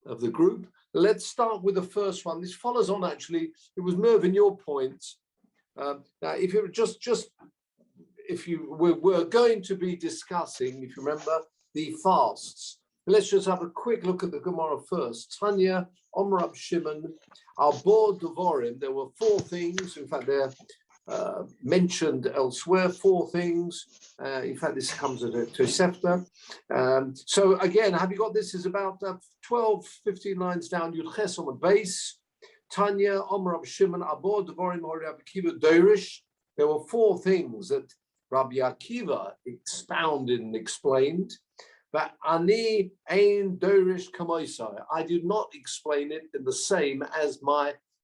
of the group. Let's start with the first one. This follows on, actually. It was Mervyn, your point. Now, if you we're going to be discussing, if you remember, the fasts. Let's just have a quick look at the Gemara first. Tanya, Omrab Shimon, Arbor Devorim. There were 4 things. In fact, they're mentioned elsewhere, 4 things. In fact, this comes at a Tosefta. So again, have you got this? Is about 12, 15 lines down. Yud Ches on the base. Tanya, Omrab Shimon, Arbor Devorim, Rabbi Akiva Dorish. There were 4 things that Rabbi Akiva expounded and explained. But Ani Ein Dorish Kamoisai. I did not explain it in the same as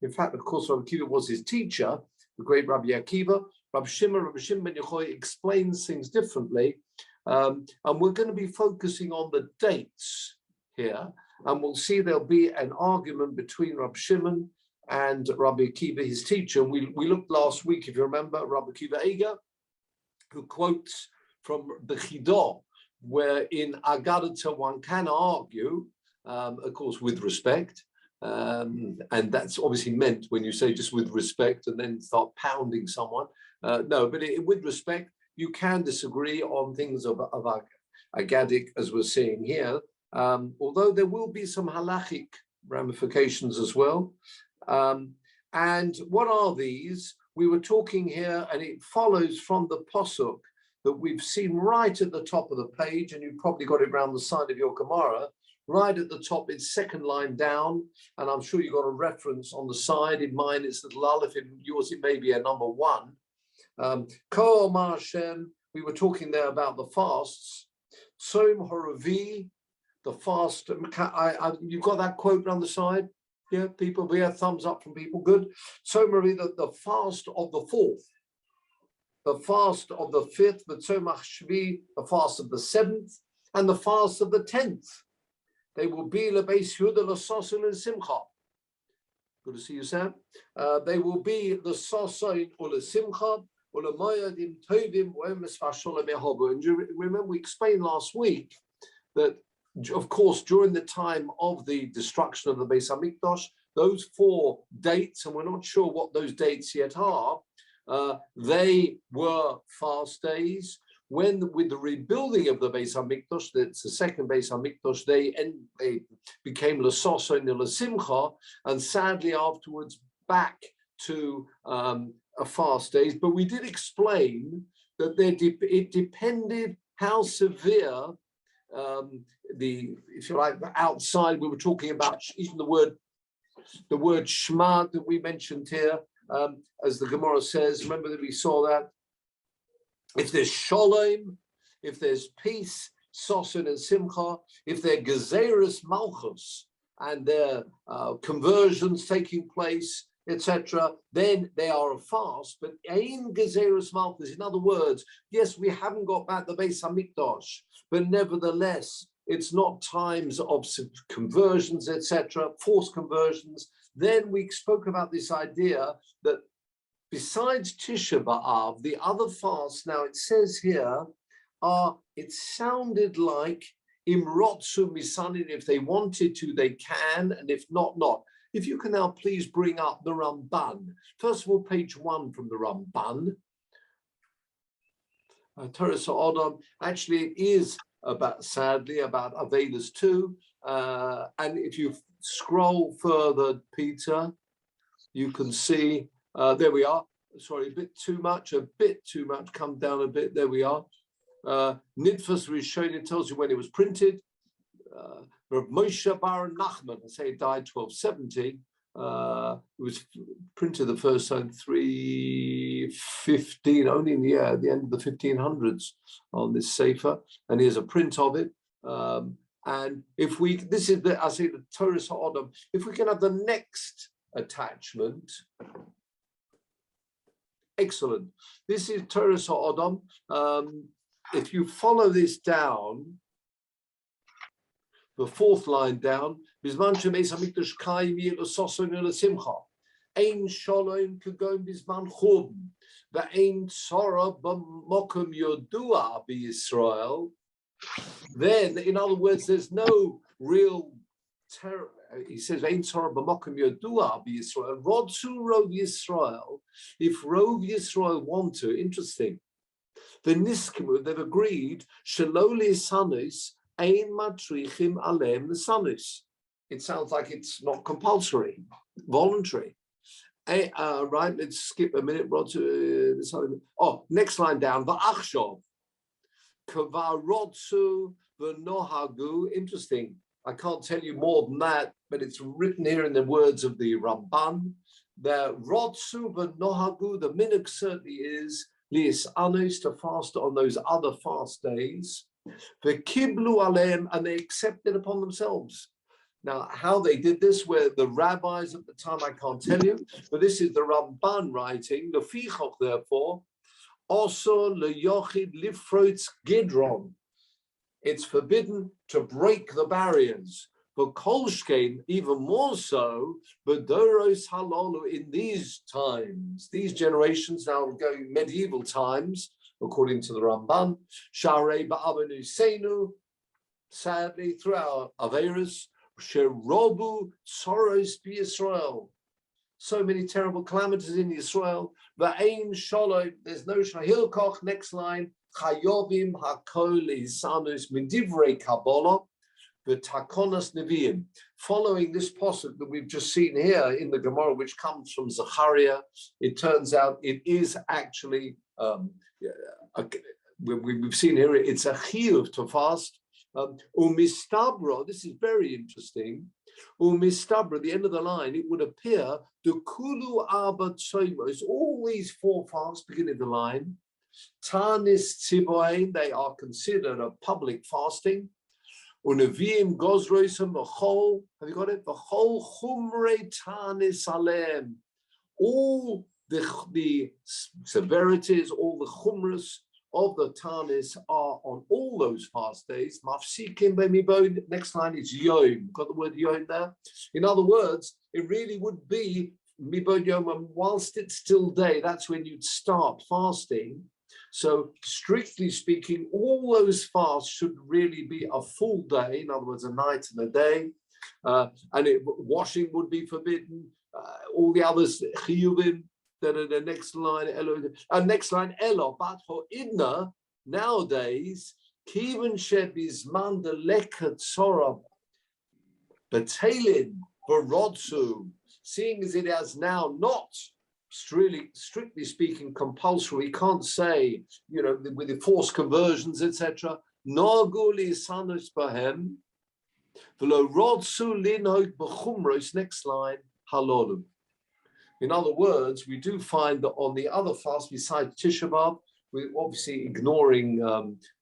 in fact, of course, Rabbi Akiva was his teacher, the great Rabbi Akiva. Rabbi Shimon ben Yochai explains things differently. And we're going to be focusing on the dates here. And we'll see there'll be an argument between Rabbi Shimon and Rabbi Akiva, his teacher. We looked last week, if you remember, Rabbi Akiva Eger, who quotes from the Chidah, where in Agadata one can argue, of course, with respect, and that's obviously meant when you say just with respect and then start pounding someone. No, but with respect, you can disagree on things of Agadic, as we're seeing here, although there will be some halachic ramifications as well. And what are these? We were talking here, and it follows from the Posuk that we've seen right at the top of the page, and you've probably got it around the side of your Gemara. Right at the top, it's 2nd line down, and I'm sure you've got a reference on the side. In mine, it's the Lalif. In yours, it may be a number 1. Ko Omar Hashem, we were talking there about the fasts. Som Horavi, the fast. You've got that quote on the side? Yeah, people, we have thumbs up from people. Good. Som Horavi, the fast of the 4th. The fast of the 5th, the Tzomach Shvi, the fast of the 7th, and the fast of the 10th. They will be lebeis Yehuda l'sosin and simcha. Good to see you, Sam. They will be the sosin or the simcha or the moyadim tovim oemes v'sholem yehobu. And you remember we explained last week that, of course, during the time of the destruction of the Beis Hamikdash, those 4 dates, and we're not sure what those dates yet are, they were fast days. When with the rebuilding of the Beis Hamikdash, that's the second Beis Hamikdash, they became l'soso and l'simcha, and sadly afterwards back to a fast days. But we did explain that it depended how severe if you like, outside. We were talking about even the word shema that we mentioned here. As the Gemara says, remember that we saw that if there's shalom, if there's peace, sosin and simcha, if they're gezeres malchus and their conversions taking place, etc., then they are a fast. But ein gezeres malchus, in other words, yes, we haven't got back the Beis Hamikdash, but nevertheless, it's not times of conversions, etc., forced conversions. Then we spoke about this idea that besides Tisha B'Av, the other fasts, now it says here, it sounded like Imrotsu Misanin, if they wanted to, they can, and if not, not. If you can now please bring up the Ramban. First of all, page 1 from the Ramban. Torah Sa'odam, actually it is sadly about Avedas too. And if you scroll further, Peter, you can see, there we are. Sorry, a bit too much. Come down a bit. There we are. Nidfas Rishon, tells you when it was printed. Rav Moshe Bar Nachman, I say it died 1270. It was printed the first time 315, only in the end of the 1500s on this sefer. And here's a print of it. And if we, this is the, I say the Torah Sa'odam, if we can have the next attachment. Excellent. This is Torah Sa'odam. If you follow this down, the 4th line down, Bizman Shemeis Hamikdash Kaim Yilososon Simcha. Ein Shalom Kagom Bizman Chum. Ve'ein Tzara B'Mokum Yodua B'Yisrael. Then, in other words, there's no real he says, "Ein Torah b'makom yodua b'Yisrael." Rodzu Rov Yisrael. If Rov Yisrael want to, interesting. The Niskimu, they've agreed. Shaloli sanus ein matrichim alem sanus. It sounds like it's not compulsory, voluntary. Right, let's skip a minute. Next line down. Va'achshov. Kvarotsu v'nohagu. Interesting. I can't tell you more than that, but it's written here in the words of the Ramban. The rotsu v'nohagu, the minhag certainly is liis anus, to fast on those other fast days. The kiblu aleim, and they accepted upon themselves. Now, how they did this, where the rabbis at the time, I can't tell you, but this is the Ramban writing, the Fichoch, therefore, also leyochid lifroitz gidron. It's forbidden to break the barriers. But kolshkein, even more so, bedoros halolu, in these times, these generations now going medieval times, according to the Ramban, sharei ba'avenu seinu, sadly, through our averas, sherobu tzoros b'Yisrael. So many terrible calamities in Israel. Va'ein shalom, there's no shahilkoch. Next line, chayovim hakol isanus midivrei kabbalah v'takonas neviim. Following this passage that we've just seen here in the Gemara, which comes from Zechariah, it turns out it is actually we've seen here. It's a chiyuv to fast. Umistabra, this is very interesting. Umistabra, the end of the line, it would appear the kulu arba tzoimos, all these four fasts beginning the line, tanis tziboin, they are considered a public fasting. Unavim gozroisam v'chol, have you got it? V'chol chumrei tanis alem, all the severities, all the chumras of the Tanis are on all those fast days. Mafsikim b'mibon. Next line is yom. Got the word yom there? In other words, it really would be mibon yom, and whilst it's still day, that's when you'd start fasting. So strictly speaking, all those fasts should really be a full day. In other words, a night and a day. And washing would be forbidden. All the others, chiyuvim. The next line, next line, Elo. But for Idna, nowadays, Kivan Shebizman the Leka Tzora Batelin Barodsu, seeing as it has now not strictly speaking compulsory, we can't say, with the forced conversions, etc. Naguli Sanus Bahem, Velo Rodsu Linhok Bachumros, next line, Halolu. In other words, we do find that on the other fast, besides Tisha B'Av, we're obviously ignoring,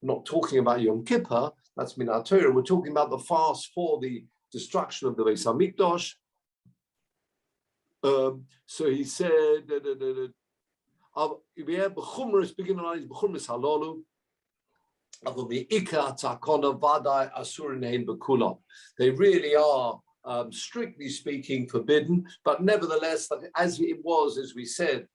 not talking about Yom Kippur, that's Minat Torah, we're talking about the fast for the destruction of the Beis HaMikdash. So he said, beginning line is B'chumris Halalu, they really are, strictly speaking, forbidden, but nevertheless, as it was, as we said,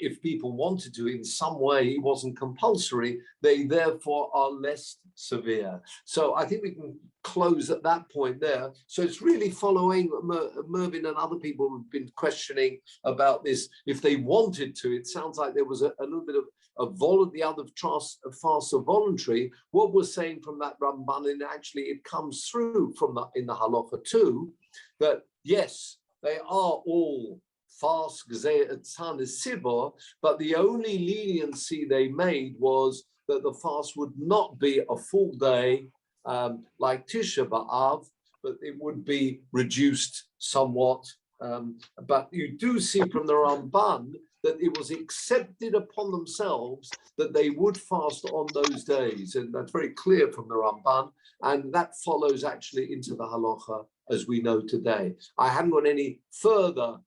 if people wanted to in some way, it wasn't compulsory, they therefore are less severe. So I think we can close at that point there. So it's really following Mervyn and other people who've been questioning about this. If they wanted to, it sounds like there was a little bit of the other fasts are voluntary. What we're saying from that Ramban, and actually it comes through in the halacha too, that yes, they are all fast but the only leniency they made was that the fast would not be a full day like Tisha B'Av, but it would be reduced somewhat. But you do see from the Ramban that it was accepted upon themselves that they would fast on those days. And that's very clear from the Ramban. And that follows actually into the halacha as we know today. I haven't got any further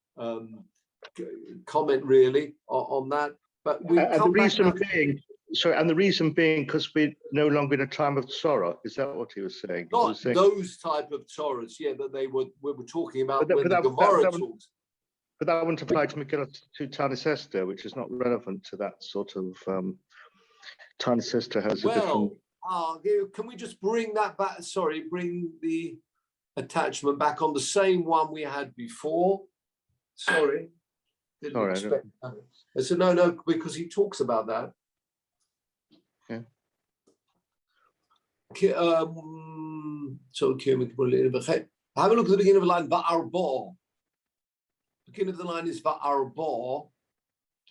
comment really on that, but we and the reason being because we're no longer in a time of Torah. Is that what he was saying? Not those type of Torahs, yeah, that we were talking about when the Gemara talks. But that wouldn't apply to Megillah to Tanis Esther, which is not relevant to that sort of. Tanis Esther has a different. Can we just bring that back? Sorry, bring the attachment back on the same one we had before. Sorry, didn't expect that. I said, no, because he talks about that. Okay. So have a look at the beginning of the line, Va'arbo. Beginning of the line is Va'arbo.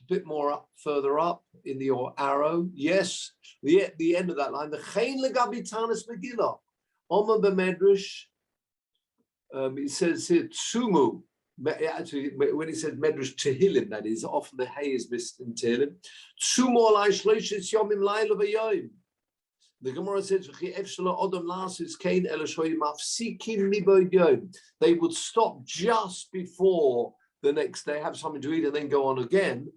A bit more up, further up in your arrow. Yes, the end of that line. The Chain Legabi Tanis Megillah. Omer B'Medrash. It says here Tsumu. Actually, when he said Medrash Tehillim, that is often the hay is missed in Tehillim. Tsumu alai shloshis yomim laila v'yoyim. The Gemara says, they would stop just before the next day, have something to eat, and then go on again.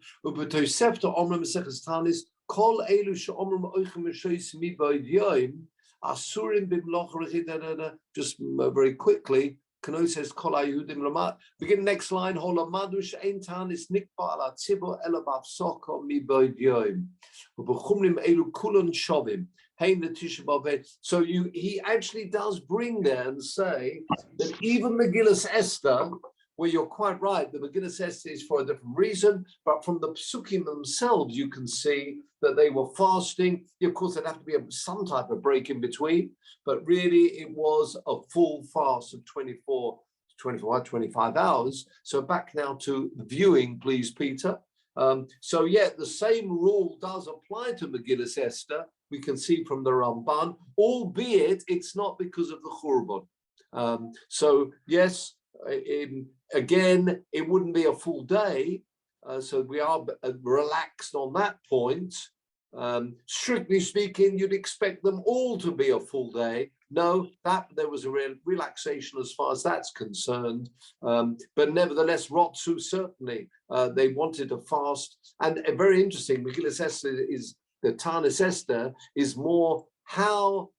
Just very quickly, Kano says, begin next line, so he actually does bring there and say that even Megillas Esther, where you're quite right, the Megillas Esther is for a different reason, but from the psukim themselves, you can see that they were fasting. Of course, there'd have to be some type of break in between, but really it was a full fast of 25 hours. So back now to viewing, please, Peter. So yeah, the same rule does apply to Megillas Esther. We can see from the Ramban, albeit it's not because of the Churban. So yes, again, it wouldn't be a full day. So we are relaxed on that point. Strictly speaking, you'd expect them all to be a full day. No, that there was a real relaxation as far as that's concerned. But nevertheless, Rotsu certainly, they wanted to fast. And very interesting, Megillas Esther is, the Tanis Esther is more how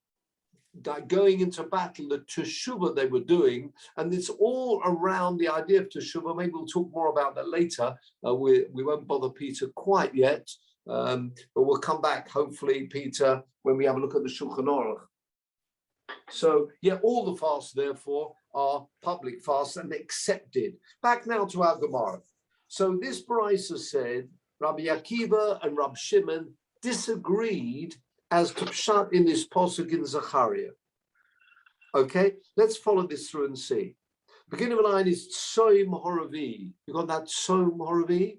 going into battle, the teshuvah they were doing, and it's all around the idea of teshuvah. Maybe we'll talk more about that later. We won't bother Peter quite yet, but we'll come back, hopefully, Peter, when we have a look at the Shulchan Aruch. So, yeah, all the fasts, therefore, are public fasts and accepted. Back now to our Gemara. So this Baraisa said, Rabbi Akiva and Rabbi Shimon disagreed as to Pshat in this Posuk in Zechariah. Okay, let's follow this through and see. Beginning of the line is Tsoim Horavi. You got that Tsoim Horavi?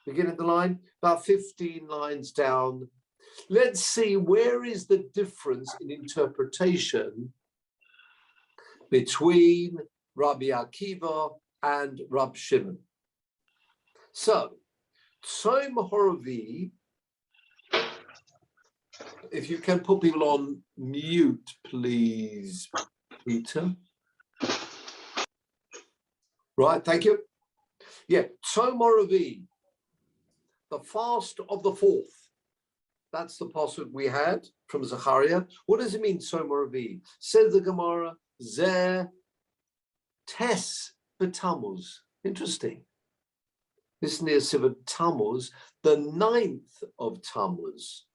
Beginning of the line, about 15 lines down. Let's see where is the difference in interpretation between Rabbi Akiva and Rabbi Shimon. So, Tsoim Horavi, if you can put people on mute, please, Peter. Right, thank you. Yeah, Tzom Horavi, the fast of the fourth. That's the pasuk we had from Zechariah. What does it mean, Tzom Horavi? Says the Gemara, Zeh Tes B'Tammuz. Interesting. This near Sivat Tammuz, the 9th of Tammuz.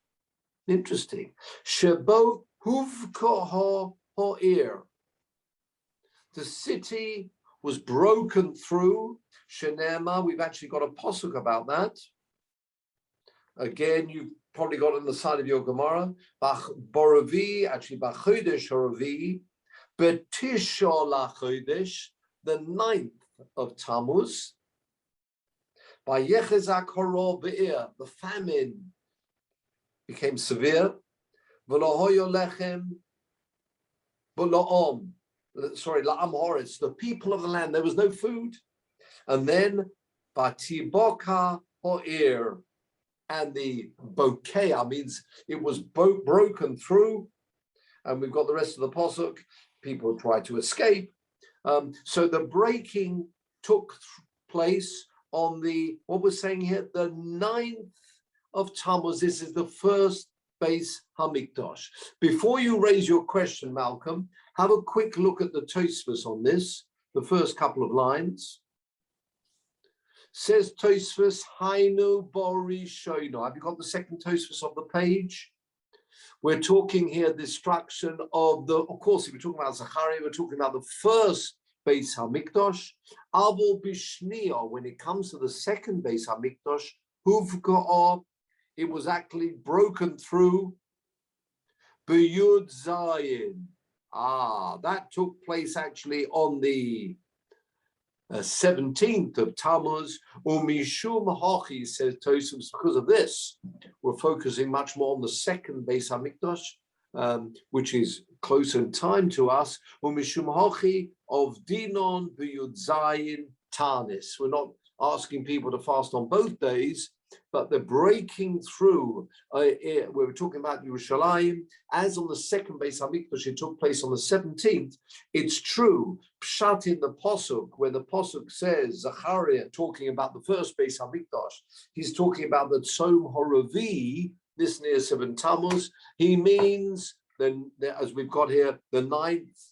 Interesting. Shebo Huvka Ha'ir. The city was broken through. Shenema, we've actually got a pasuk about that. Again, you've probably got it on the side of your Gemara. Bach Boravi, actually Bachodesh Horavi, Betisha Lachodesh, the 9th of Tammuz. By Yechezak Horo Be'ir, the famine became severe. V'lohoyo lechem, v'lo'om. Sorry, la'am horetz, the people of the land, there was no food. And then Batiboka Ho'ir, and the Bokea means it was broken through. And we've got the rest of the posuk. People tried to escape. So the breaking took place on the, what we're saying here, the 9th of Tammuz. This is the first base Hamikdash. Before you raise your question, Malcolm, have a quick look at the Tosfos on this, the first couple of lines. Says Tosfos, Hainu Bori Shoino. Have you got the second Tosfos on the page? We're talking here destruction of course, if we're talking about Zachariah, we're talking about the first Beis HaMikdash. Avol Bishniya, when it comes to the second Beis HaMikdash, Huvga'ah, it was actually broken through B'Yud Zayin. That took place actually on the 17th of Tammuz. Umishum Hachi, says Tosfos, because of this, we're focusing much more on the second Beis HaMikdash, which is closer in time to us. Umishum Hachi of Dinon B'Yud Zayin Tanis. We're not asking people to fast on both days, but the breaking through, we were talking about Yerushalayim, as on the second Beis HaMikdash, it took place on the 17th. It's true, Pshat in the Pasuk, where the Pasuk says, Zachariah, talking about the first Beis HaMikdash, he's talking about the Tzom HaRavi, this near 7 Tammuz. He means, then, as we've got here, the 9th,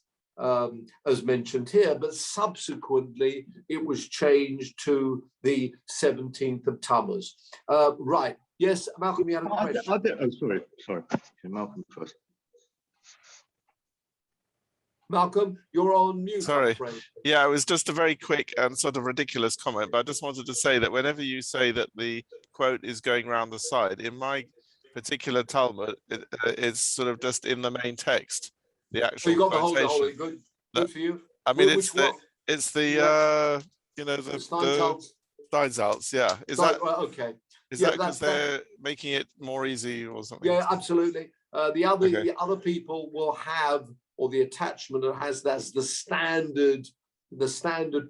as mentioned here, but subsequently it was changed to the 17th of Tammuz. Right. Yes, Malcolm, you had a question. Sorry. Malcolm first. Malcolm, you're on mute. Sorry. Yeah, it was just a very quick and sort of ridiculous comment, but I just wanted to say that whenever you say that the quote is going round the side, in my particular Talmud, it's sort of just in the main text. The actual you got quotation. the whole good for you. I mean, Which it's the yeah. the Steinsaltz, yeah. Is that okay? Is that because they're making it more easy or something? Yeah, absolutely. The other people will have, or the attachment that's the standard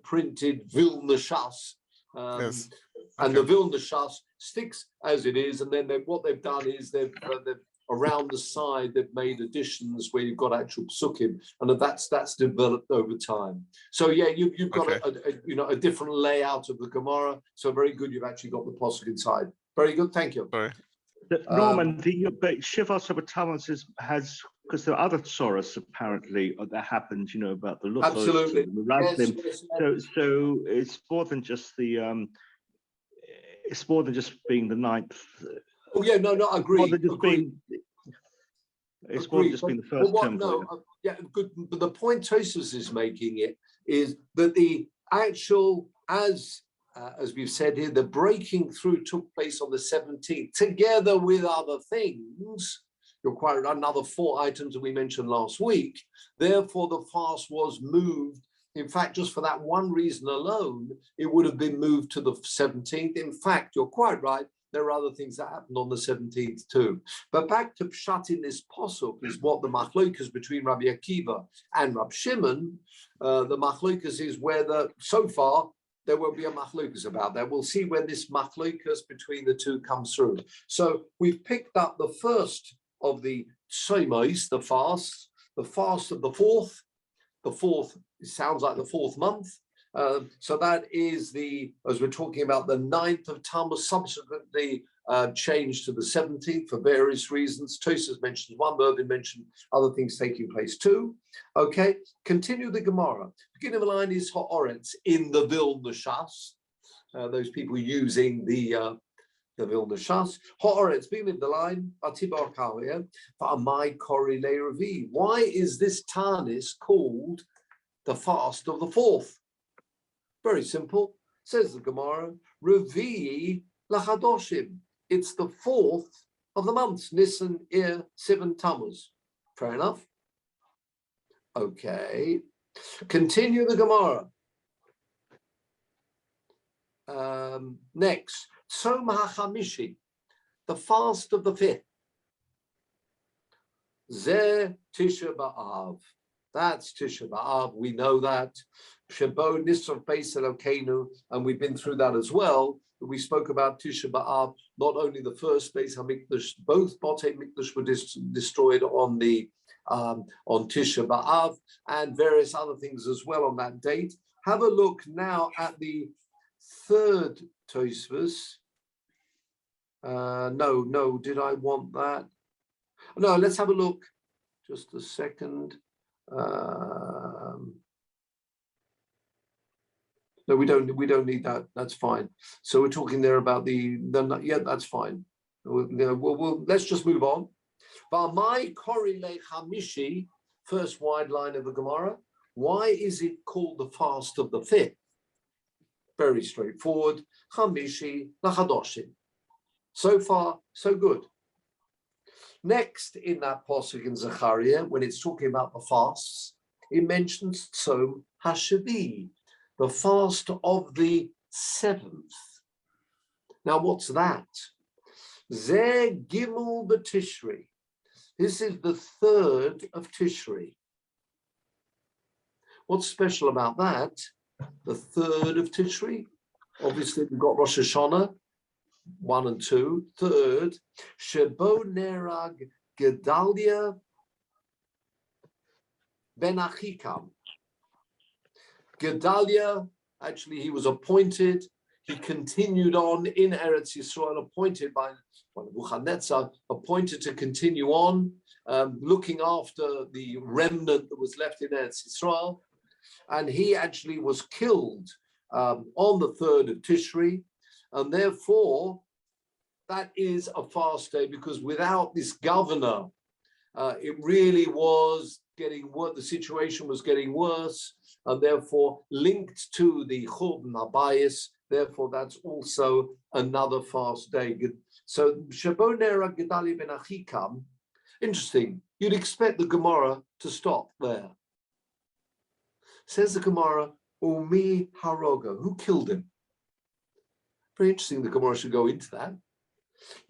printed Vilna Shas. Yes. And the Vilna Shas sticks as it is, and then what they've done is they've around the side they've made additions where you've got actual psukim, and that's developed over time. So yeah, you've got a different layout of the Gemara. So very good, you've actually got the pasuk inside. Very good, thank you. Sorry. Norman, but Shiva Tammuz has, because there are other Tzoros apparently that happened, about the Luchos, absolutely. The Razdim. Yes. So it's more than just it's more than just being the 9th. Oh yeah, no, I agree. It's more than just being the first temple. Yeah, good. But the point Tosfos is making is that the actual, as we've said here, the breaking through took place on the 17th, together with other things. You're quite right, another 4 items that we mentioned last week. Therefore, the fast was moved. In fact, just for that one reason alone, it would have been moved to the 17th. In fact, you're quite right. There are other things that happened on the 17th too. But back to Pshat in this pasuk is what the machlokas between Rabbi Akiva and Rabbi Shimon. The machlokas is whether, so far, there won't be a machlokas about that. We'll see when this machlokas between the two comes through. So we've picked up the first of the Tzomos, the fast of the fourth. The fourth, it sounds like the 4th month. So that is as we're talking about, the 9th of Tammuz, subsequently changed to the 17th for various reasons. Tosfos mentions one, Mervyn mentioned other things taking place too. Okay, continue the Gemara. Beginning of the line is Ha'oretz in the Vilna Shas. Those people using the Vilna Shas. Ha'oretz, beginning of the line, Atibar Kawiyah, Va'amai Kori Le Revi. Why is this Tanis called the fast of the 4th? Very simple. Says the Gemara, Revi Lachadoshim. It's the 4th of the months, Nisan, Ir, Sivan, Tammuz. Fair enough. Okay. Continue the Gemara. Next, Tzom HaChamishi, the fast of the 5th. Zeh Tisha B'Av. That's Tisha B'Av. We know that. Shebo Nisrav Beis Elokeinu, and we've been through that as well. We spoke about Tisha B'Av. Not only the first Beis HaMikdash, both Botei Mikdash were destroyed on Tisha B'Av, and various other things as well on that date. Have a look now at the 3rd Tosfos. No, did I want that? No, let's have a look. Just a second. No, we don't need that. That's fine. So we're talking there about yeah, that's fine. We'll let's just move on. V'amai korele chamishi, first wide line of the Gemara. Why is it called the fast of the fifth? Very straightforward. Chamishi lachadoshim. So far, so good. Next, in that pasuk in Zechariah, when it's talking about the fasts, it mentions Tzom Hashavi, the fast of the seventh. Now, what's that? Zeh Gimel b'Tishri. This is the third of Tishri. What's special about that? The third of Tishri. Obviously, we've got Rosh Hashanah, 1 and 2. Third, Shebo Nerag Gedalia Ben Achikam. Gedalia, actually, he was appointed. He continued on in Eretz Yisrael, appointed by Nebuchadnezzar, appointed to continue on, looking after the remnant that was left in Eretz Yisrael. And he actually was killed on the 3rd of Tishri. And therefore, that is a fast day, because without this governor, it really was getting worse. The situation was getting worse, and therefore linked to the Churban Habayis. Therefore, that's also another fast day. So, Shebo Nerag Gedalia ben Achikam. Interesting. You'd expect the Gemara to stop there. Says the Gemara, Umi Haroga. Who killed him? Very interesting. The Gemara should go into that.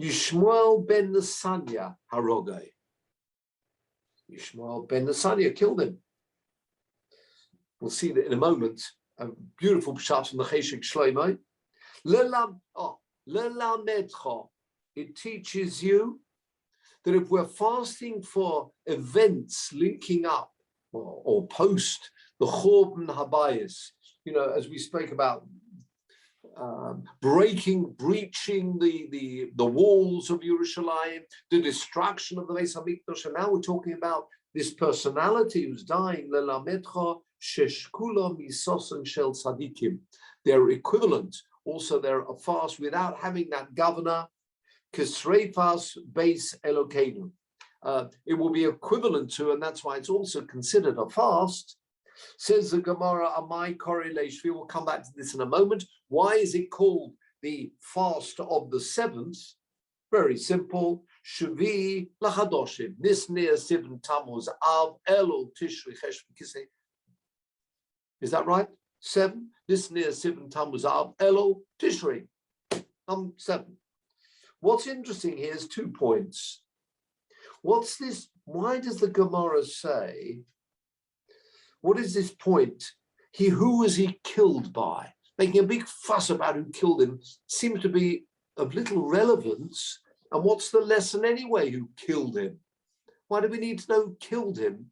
Yishmael ben Nesanya Haroga. Yishmael ben Nesanya killed him. We'll see that in a moment. A beautiful pshat from the Cheshik Shlomo. Lelamedcha. It teaches you that if we're fasting for events linking up or post the Churban Habayis, as we spoke about, breaching the walls of Yerushalayim, the destruction of the Beis Hamikdash, and now we're talking about this personality who's dying. Lelamedcha sheshkula misosan shel tzadikim. They're equivalent. Also, they're a fast without having that governor. Kisreifas beis Elokeinu. It will be equivalent to, and that's why it's also considered a fast. Says the Gemara, Amai correlation. We will come back to this in a moment. Why is it called the fast of the seventh? Very simple. Shvi lachadoshim. This near 7 Tammuz av Elul Tishri Cheshvan Kisei. Is that right? 7. This near 7 Tammuz av Elul Tishri. 7. What's interesting here is 2 points. What's this? Why does the Gemara say? What is this point? Who was he killed by? Making a big fuss about who killed him seems to be of little relevance. And what's the lesson anyway? Who killed him? Why do we need to know who killed him?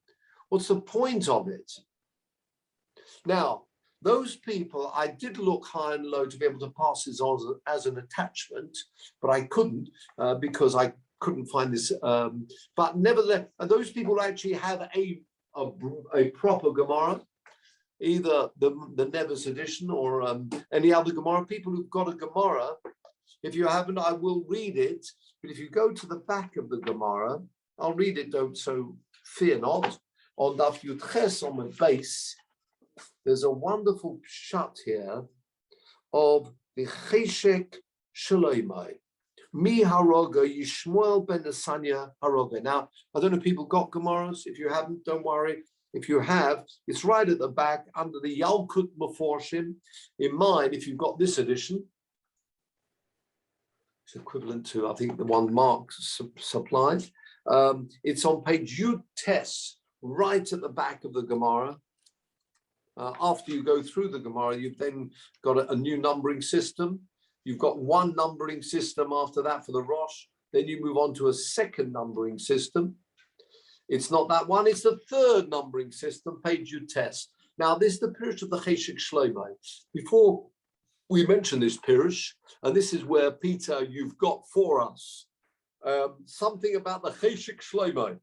What's the point of it? Now, those people, I did look high and low to be able to pass this on as an attachment, but I couldn't because I couldn't find this. But nevertheless, those people actually have a proper Gemara, either the Neves edition or any other Gemara. People who've got a Gemara, if you haven't, I will read it. But if you go to the back of the Gemara, I'll read it, so fear not. On Daf Yud Ches on the base, there's a wonderful pshat here of the Cheshek Shlomo. Mi haroga Yishmael ben Nesanya haroga. Now, I don't know if people got Gemaras. If you haven't, don't worry. If you have, it's right at the back under the Yalkut Meforshim. In mine, if you've got this edition, it's equivalent to, I think, the one Mark supplied. It's on page Yud Tes, right at the back of the Gemara. After you go through the Gemara, you've then got a new numbering system. You've got one numbering system after that for the Rosh. Then you move on to a second numbering system. It's not that one, it's the third numbering system, page you test. Now, this is the Pirush of the Cheshik Shlomo. Before we mention this Pirush, and this is where, Peter, you've got for us something about the Cheshik Shlomo.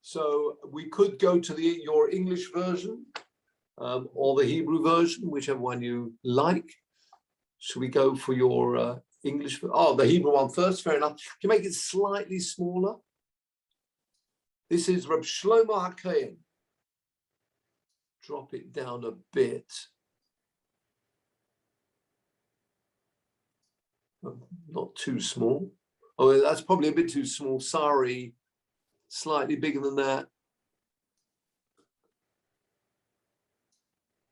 So we could go to your English version or the Hebrew version, whichever one you like. Should we go for your English? Oh, the Hebrew one first, fair enough. Can you make it slightly smaller? This is Reb Shlomo HaKohen. Drop it down a bit. Not too small. Oh, that's probably a bit too small. Sorry. Slightly bigger than that.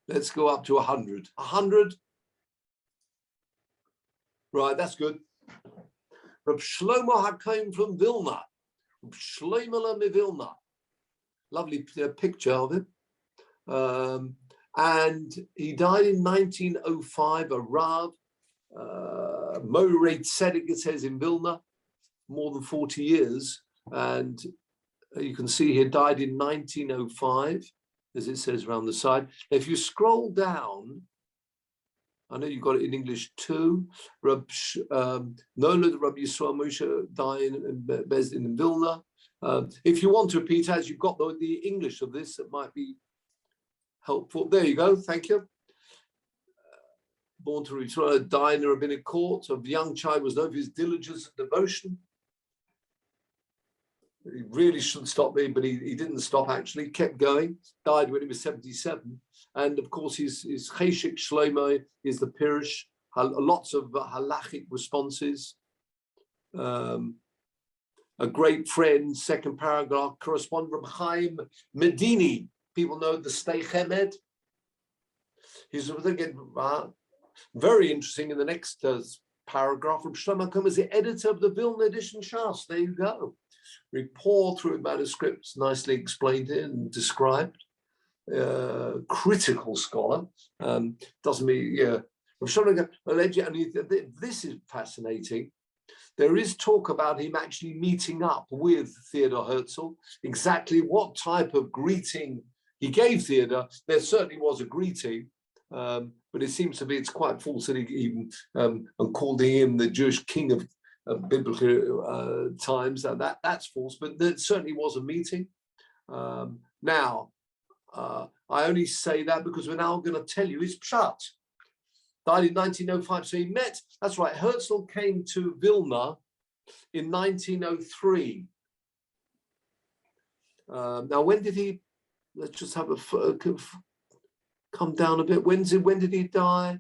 Let's go up to 100. 100. Right, that's good. Reb Shlomo HaKohen from Vilna. Reb Shlomo Vilna. Lovely picture of him. And he died in 1905, a Rav, Morei Tzedek, it says, in Vilna, more than 40 years. And you can see he died in 1905, as it says around the side. If you scroll down, I know you've got it in English too. Nola Rabbi Yisrael Moshe died in Bezdin in Vilna. If you want to repeat, as you've got the English of this, it might be helpful. There you go. Thank you. Born to Yisrael, died in a rabbinic court. A young child, was known for his diligence and devotion. He really shouldn't stop me, but he didn't stop, actually. Kept going. Died when he was 77. And of course, his Cheshik Shlomo is the Pirush. Lots of halachic responses. A great friend, second paragraph, correspondent Reb Chaim Medini. People know the Stei Chemed. He's again very interesting in the next paragraph. Reb Shlomo HaKohen is the editor of the Vilna edition Shas. There you go. We pour through manuscripts, nicely explained and described. Critical scholar. Doesn't mean, yeah. Reb Shlomo HaKohen, this is fascinating. There is talk about him actually meeting up with Theodor Herzl. Exactly what type of greeting he gave Theodor, there certainly was a greeting, but it seems to be it's quite false that he even calling him the Jewish king of biblical times. That's false, but there certainly was a meeting. Now, I only say that because we're now going to tell you his pshat. Died in 1905, so he met, that's right, Herzl came to Vilna in 1903. Now, when did he, let's just have a, come down a bit. When did he die?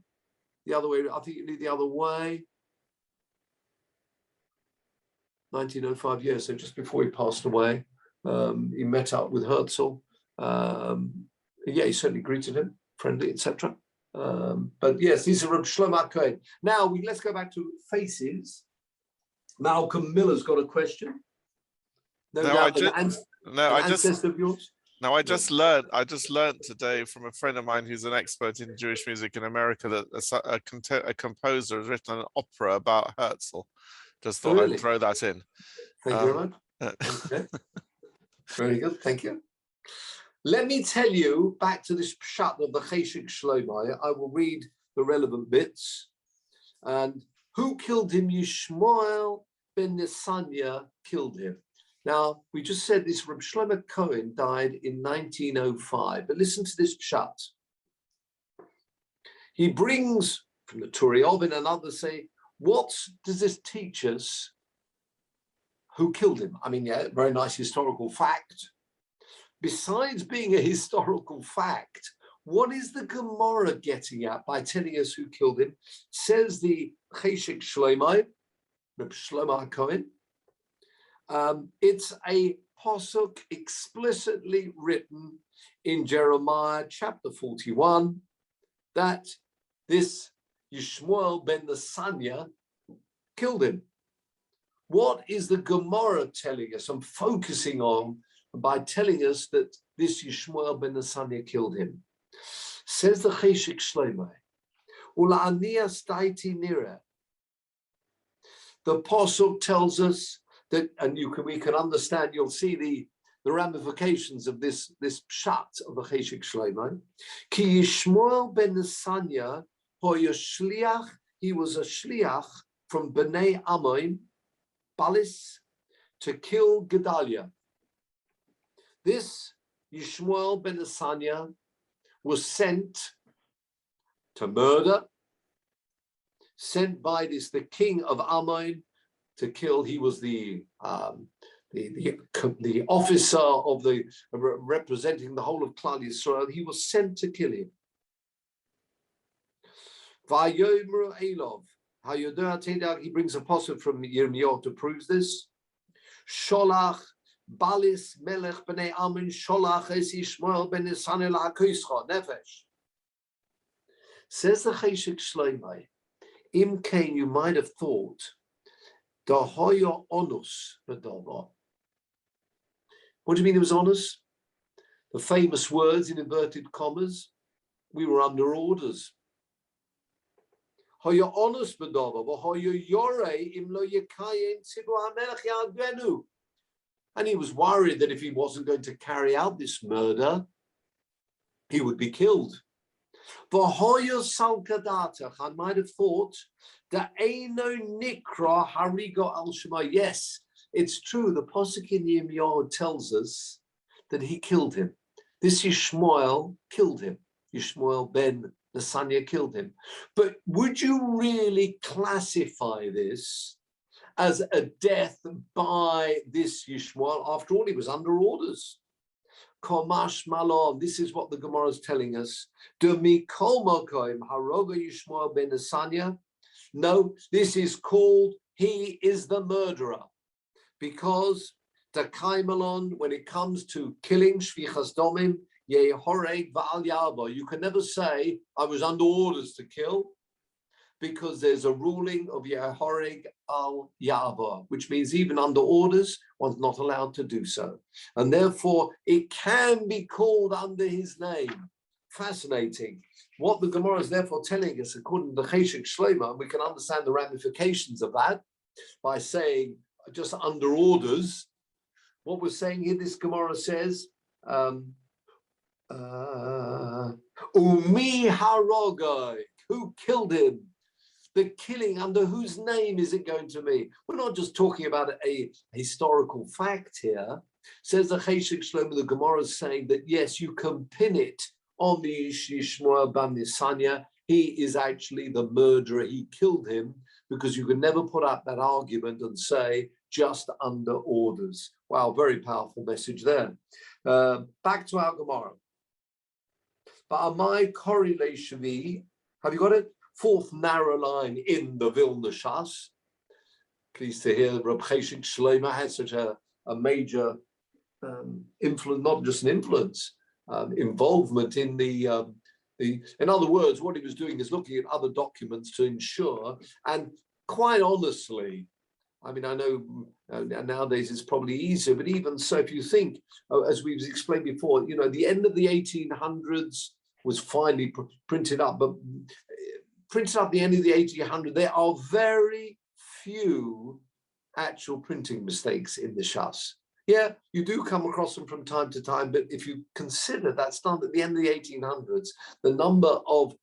The other way, I think the other way. 1905, yeah, so just before he passed away, he met up with Herzl. Yeah, he certainly greeted him, friendly, etc. But yes, these are Reb Shlomo HaKohen. Now let's go back to faces. Malcolm Miller's got a question. Ancestor of yours. Now I just learned today from a friend of mine who's an expert in Jewish music in America that a composer has written an opera about Herzl. Just thought I'd throw that in. Thank you very much. Okay. Very good. Thank you. Let me tell you, back to this pshat of the Cheshik Shlomo, I will read the relevant bits. And who killed him? Yishmael ben Nesanya killed him. Now, we just said this, Reb Shlomo HaKohen died in 1905, but listen to this pshat. He brings, from the Turi Ovin and others say, what does this teach us? Who killed him? I mean, yeah, very nice historical fact. Besides being a historical fact, what is the Gemara getting at by telling us who killed him? Says the Cheshik Shlomo, Reb Shlomo HaKohen. It's a pasuk explicitly written in Jeremiah chapter 41 that this Yishmael ben Nesanya killed him. What is the Gemara telling us? I'm focusing on by telling us that this Yishmael ben Nesanya killed him. Says the Cheshik Shlomo, Ula'aniya staiti nira. The pasuk tells us that, and we can understand, you'll see the ramifications of this pshat of the Cheshik Shlomo. Ki Yishmael ben Nesanya hoya shliach, he was a shliach from Bnei Ammon, Balis, to kill Gedaliah. This Yishmael ben Nesanya was sent to murder, sent by the king of Ammon to kill. He was the the officer of the representing the whole of Klal Yisrael, he was sent to kill him. Vayomer Elov, he brings a pasuk from Yirmiyahu to prove this. Sholach Balis Melech Bnei Amin Sholach Es Yishmael Ben Nisanel HaKoischa Nefesh. Says the Cheshek Shloimeh, Im Kain, you might have thought, Dahoya Onus Bedova. What do you mean it was honest? The famous words in inverted commas, we were under orders. And he was worried that if he wasn't going to carry out this murder, he would be killed. I might have thought that yes, it's true. The Pasuk in Yirmiyahu tells us that he killed him. This Yishmael killed him. Yishmael ben Nesaniah killed him. But would you really classify this as a death by this Yishmael? After all, he was under orders. Komash Malon, this is what the Gemara is telling us. Yishmael ben Nesaniah. No, this is called, he is the murderer. Because the Kaimalon, when it comes to killing, Shvichas Domim, Yehoreg Va'al Yabo, you can never say, I was under orders to kill, because there's a ruling of Yehoreg Al Yabo, which means even under orders, one's not allowed to do so. And therefore, it can be called under his name. Fascinating. What the Gemara is therefore telling us, according to the Cheshek Shloimeh, we can understand the ramifications of that by saying, just under orders. What we're saying here, this Gemara says, Umi Harogai, who killed him? The killing, under whose name is it going to be? We're not just talking about a historical fact here. Says the Cheshek Shloimeh, the Gemara is saying that yes, you can pin it on the Yishmael ben Nesaniah. He is actually the murderer. He killed him, because you can never put up that argument and say just under orders. Wow, very powerful message there. Back to our Gemara. But my correlation, have you got it? Fourth narrow line in the Vilna Shas. Pleased to hear Reb Cheshek Shloimeh had such a major influence, not just an influence, involvement in in other words, what he was doing is looking at other documents to ensure, and quite honestly, I mean, I know nowadays it's probably easier, but even so, if you think, as we've explained before, the end of the 1800s was finally printed up, but printed up the end of the 1800s, there are very few actual printing mistakes in the Shas. Yeah, you do come across them from time to time, but if you consider that's done at the end of the 1800s, the number of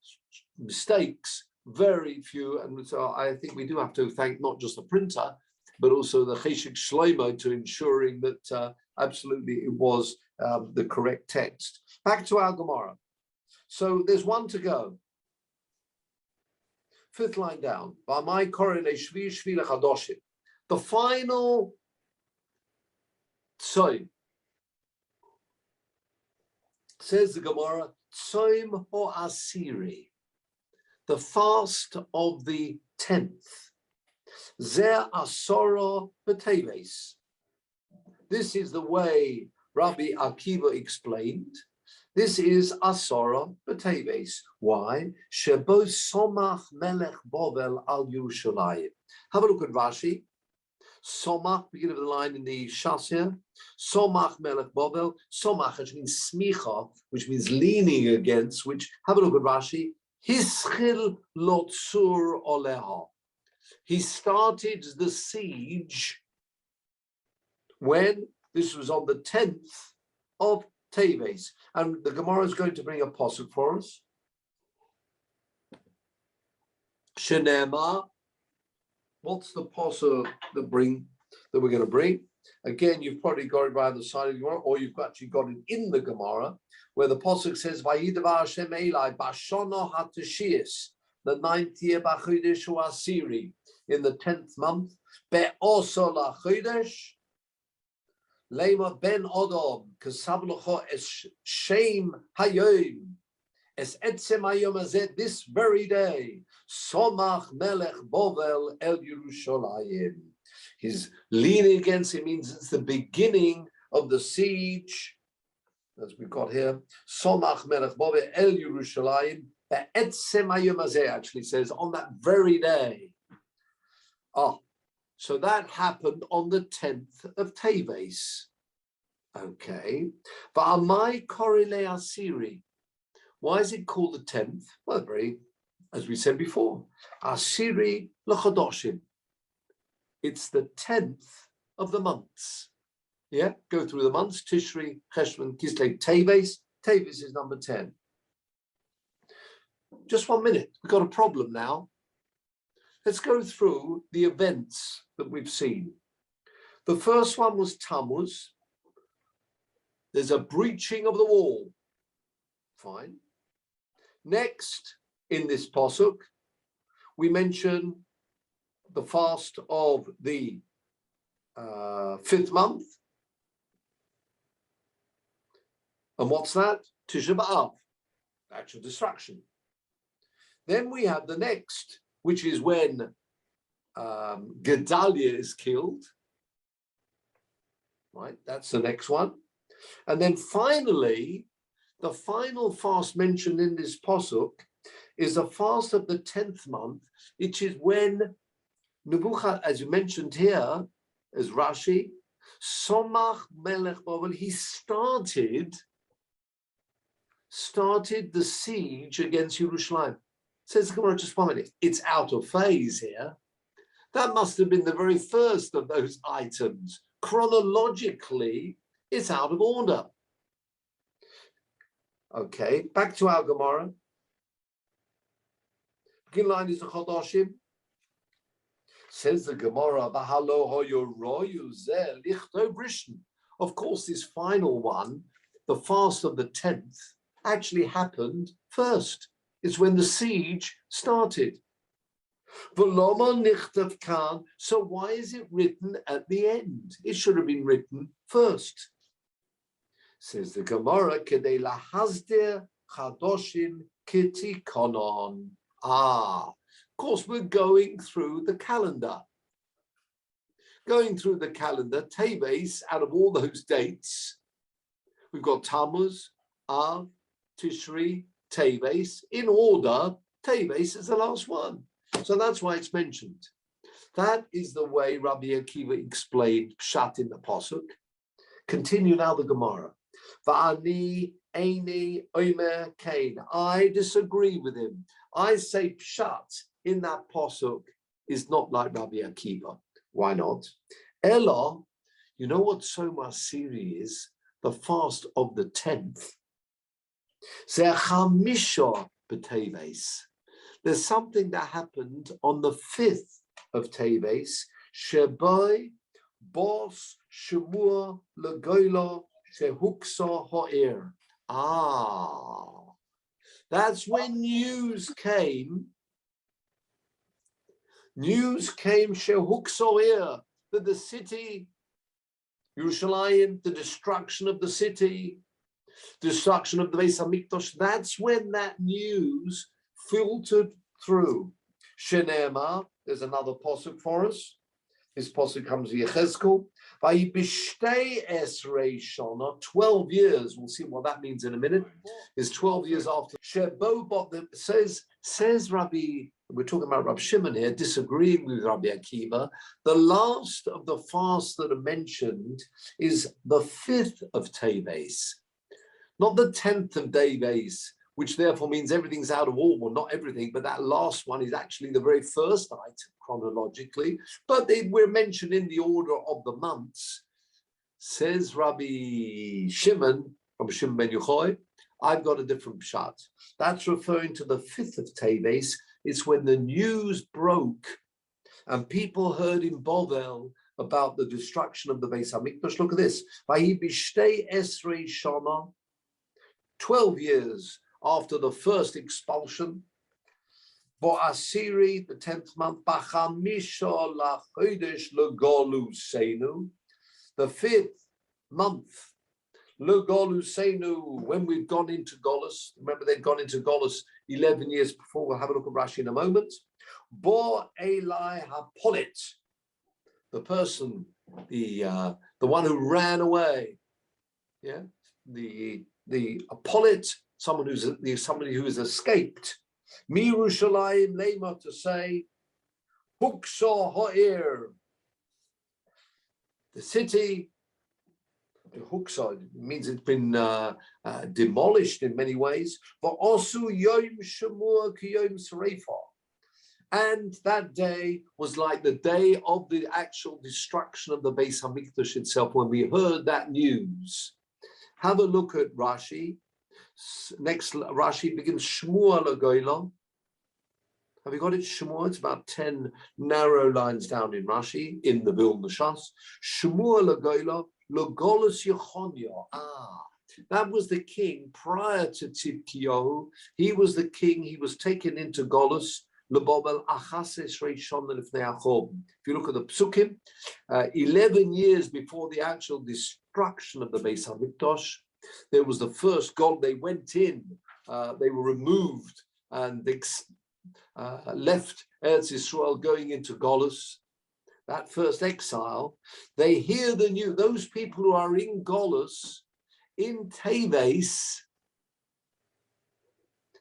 mistakes, very few, and so I think we do have to thank not just the printer, but also the Cheshek Shloimeh to ensuring that absolutely it was the correct text. Back to our Gemara. So there's one to go. Fifth line down. The final Tzoim, says the Gemara, Tzoim ho Asiri, the fast of the 10th. Zeh Asoro B'Teves. This is the way Rabbi Akiva explained. This is Asoro B'Teves. Why? Shebo Somach Melech Bovel al Yerushalayim. Have a look at Rashi. Somach, beginning of the line in the Shas here. Somach Melech Bovel. Somach, which means smicha, which means leaning against, which, have a look at Rashi. Hischil lotzur oleha. He started the siege when? This was on the 10th of Teves. And the Gemara is going to bring a pasuk for us. Shenema. What's the pasuk that we're going to bring? Again, you've probably got it by the side of the Gemara, or you've actually got it in the Gemara, where the pasuk says, "Vayidavar Hashem Eli Bashono Hatashis," the 9th year B'Chodesh Asiri, in the 10th month. Be'oso LaChodesh, Lema ben Odom, Kasablocho es shame hayom, es etzem hayom azet, this very day, Somach Melech Bovel el Yerushalayim. He's leaning against it, means it's the beginning of the siege, as we've got here. Somach Melech Bovel el Yerushalayim, etzem hayom azet actually says, on that very day. So that happened on the 10th of Teves. Okay. But Amai Korile Asiri. Why is it called the 10th? Well, as we said before, Asiri L'Chodoshim. It's the 10th of the months. Yeah, go through the months. Tishri, Cheshvan, Kislev, Teves. Teves is number 10. Just 1 minute. We've got a problem now. Let's go through the events that we've seen. The first one was Tammuz. There's a breaching of the wall. Fine. Next, in this posuk, we mention the fast of the 5th month. And what's that? Tisha B'Av, actual destruction. Then we have the next, which is when Gedaliah is killed. Right, that's the next one. And then finally, the final fast mentioned in this posuk is a fast of the 10th month, which is when Nebuchadnezzar, as you mentioned here, as Rashi, Somach Melech Babel, he started the siege against Yerushalayim. Says the Gemara, just 1 minute. It's out of phase here. That must have been the very first of those items. Chronologically, it's out of order. Okay, back to our Gemara. Begin line is the Chodoshim. Says the Gemara, of course, this final one, the fast of the 10th, actually happened first. It's when the siege started. So why is it written at the end? It should have been written first. Says the Gemara, Kedei lahazdir chadoshim kitikonon. Of course, we're going through the calendar. Going through the calendar, Teves, out of all those dates, we've got Tammuz, Av, Tishri, Teves. In order, Teves is the last one. So that's why it's mentioned. That is the way Rabbi Akiva explained Pshat in the Pasuk. Continue now the Gemara. Va'ani eini omer kain. I disagree with him. I say Pshat in that Pasuk is not like Rabbi Akiva. Why not? Ella, you know what Soma Asiri is? The fast of the 10th. Zechamisha b'Teves. There's something that happened on the 5th of Teves. Shebai bos shemua legoila shehuksa ha'ir. That's when news came. News came shehuksa ha'ir, that the city, Yerushalayim, the destruction of the city, destruction of the Beis Hamikdash. That's when that news filtered through. Shenema, there's another posuk for us. This posuk comes to Yechezkel. Vayibishtei esrei shana, 12 years. We'll see what that means in a minute. Is 12 years after. Shebobot says Rabbi. We're talking about Rabbi Shimon here, disagreeing with Rabbi Akiva. The last of the fasts that are mentioned is the 5th of Teves, not the 10th of Teves, which therefore means everything's out of order. Well, not everything, but that last one is actually the very first item chronologically, but we're mentioned in the order of the months. Says Rabbi Shimon ben Yochai, I've got a different pshat. That's referring to the 5th of Teves. It's when the news broke and people heard in Bovel about the destruction of the Beis Hamikdash. Look at this. 12 years after the first expulsion, Asiri, the 10th month, the 5th month. Lo Golusenu, when we've gone into Golus, remember they'd gone into Golus 11 years before. We'll have a look at Rashi in a moment. Bo Eli Hapolit, the person, the one who ran away. Yeah, the Apolit, somebody who has escaped. Mirushalayim Lema, to say, Huksa Ha'ir, the city. The Huksa means it's been demolished in many ways. But also Yom Shemur Kiyom Serefa. And that day was like the day of the actual destruction of the Beis Hamikdash itself, when we heard that news. Have a look at Rashi. Next, Rashi begins Shmua Lagoyla. Have you got it? Shmua, it's about 10 narrow lines down in Rashi, in the Vilna Shas. Shmua Lagoyla. Logolus Yechonia. That was the king prior to Tzidkiyahu. He was the king. He was taken into Golus. If you look at the Psukim, 11 years before the actual destruction of the Beis Hamikdash, there was the first Gol. They went in, they were removed, and they left Eretz Yisrael going into Golus. That first exile, they hear the news. Those people who are in Golus, in Teves,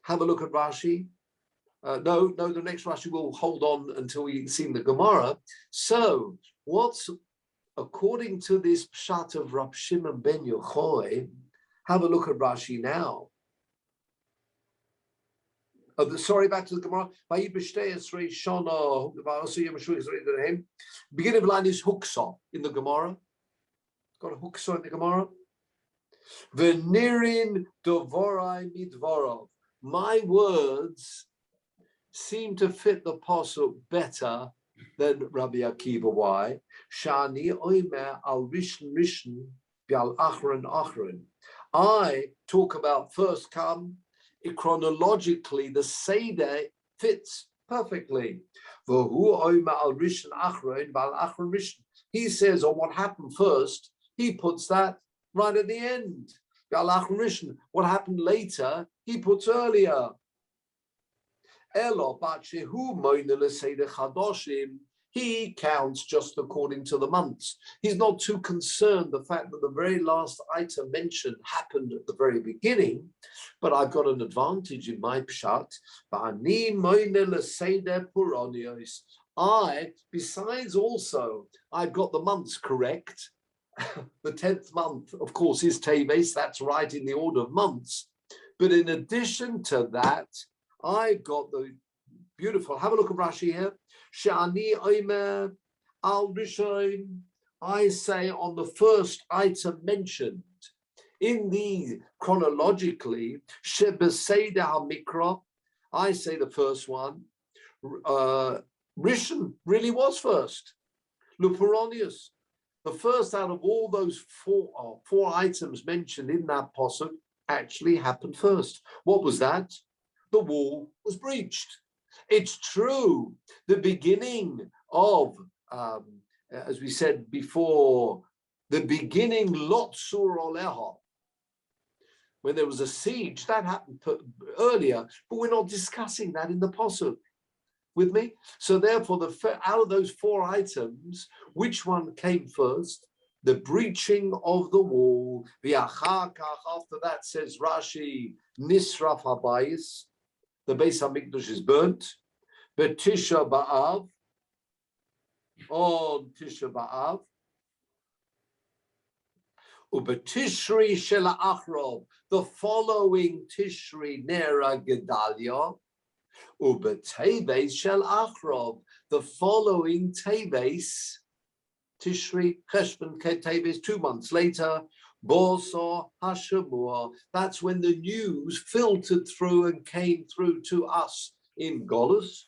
have a look at Rashi. No, the next Rashi will hold on until we see the Gemara. So, what's, according to this pshat of Rab Shimon ben Yochai, have a look at Rashi now. Back to the Gemara. Beginning of line is Huksa in the Gemara. Got a Huksa in the Gemara. V'nirin dovorai midvorov. My words seem to fit the pasuk better than Rabbi Akiva. Why? Shani oimer al rishon rishon v'al achron achron. I talk about first come. Chronologically, the Seder fits perfectly. He says on what happened first, he puts that right at the end. What happened later, he puts earlier. He counts just according to the months. He's not too concerned the fact that the very last item mentioned happened at the very beginning, but I've got an advantage in my pshat. Besides also, I've got the months correct. The 10th month, of course, is Teves. That's right in the order of months. But in addition to that, I've got the beautiful, have a look at Rashi here. Shani Omer al Rishon. I say on the first item mentioned in the chronologically, Shebeseda HaMikra. I say the first one. Rishon really was first. Luperonius, the first out of all those four items mentioned in that posuk actually happened first. What was that? The wall was breached. It's true. The beginning of, as we said before, the beginning Lotzur Oleha, when there was a siege, that happened earlier, but we're not discussing that in the posuk. With me? So therefore, out of those four items, which one came first? The breaching of the wall. After that, says Rashi, Nisraf Habayis, the Beis Hamikdash is burnt. But Tisha B'Av, on Tisha B'Av, Ubetishri Shela Achrov, the following Tishri Nera Gedalia, Ubeteves Shel Achrov, the following Teves, Tishri Cheshvan Teves, 2 months later, Borsor Hashamua. That's when the news filtered through and came through to us in Golus.